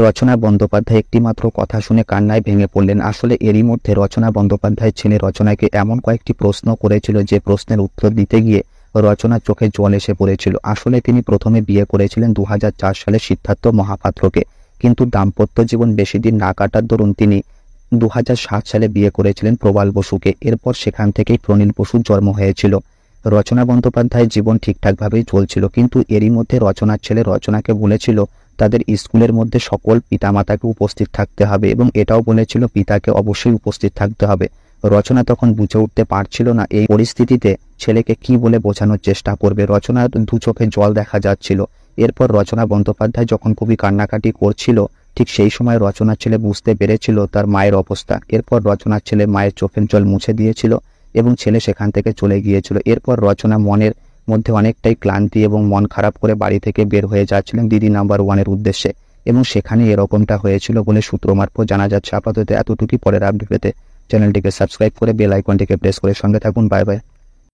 রচনা বন্দ্যোপাধ্যায় একটিমাত্র কথা শুনে কান্নায় ভেঙে পড়লেন। আসলে এরই মধ্যে রচনা বন্দ্যোপাধ্যায়ের ছেলে রচনাকে এমন কয়েকটি প্রশ্ন করেছিল যে প্রশ্নের উত্তর দিতে গিয়ে রচনার চোখে জল এসে পড়েছিল। আসলে তিনি প্রথমে বিয়ে করেছিলেন 2004 সালে সিদ্ধার্থ মহাপাত্রকে, কিন্তু দাম্পত্য জীবন বেশি দিন না কাটার দরুন তিনি 2007 সালে বিয়ে করেছিলেন প্রবাল বসুকে। এরপর সেখান থেকেই প্রনীল বসুর জন্ম হয়েছিল। রচনা বন্দ্যোপাধ্যায়ের জীবন ঠিকঠাকভাবেই চলছিল, কিন্তু এরই মধ্যে রচনার ছেলে রচনাকে বলেছিল তাদের স্কুলের মধ্যে সকল পিতামাতাকে উপস্থিত থাকতে হবে এবং এটাও বলেছিল পিতাকে অবশ্যই উপস্থিত থাকতে হবে। রচনা তখন বুঝে উঠতে পারছিল না এই পরিস্থিতিতে ছেলেকে কি বলে বোঝানোর চেষ্টা করবে। রচনার দু চোখে জল দেখা যাচ্ছিল। এরপর রচনা বন্দ্যোপাধ্যায় যখন খুবই কান্নাকাটি করছিল, ঠিক সেই সময় রচনার ছেলে বুঝতে পেরেছিল তার মায়ের অবস্থা। এরপর রচনার ছেলে মায়ের চোখের জল মুছে দিয়েছিল এবং ছেলে সেখান থেকে চলে গিয়েছিল। এরপর রচনা মনের মধ্যে অনেকটাই ক্লান্তি এবং মন খারাপ করে বাড়ি থেকে বের হয়ে যাচ্ছিলেন দিদি নাম্বার 1-এর উদ্দেশ্যে, এবং সেখানে এরকমটা হয়েছিল বলে সূত্র মারফত জানা যাচ্ছে। আপাতত এতটুকুই। পরের আপডেট পেতে চ্যানেলটিকে সাবস্ক্রাইব করে বেল আইকনটিকে প্রেস করে সঙ্গে থাকুন। Bye bye.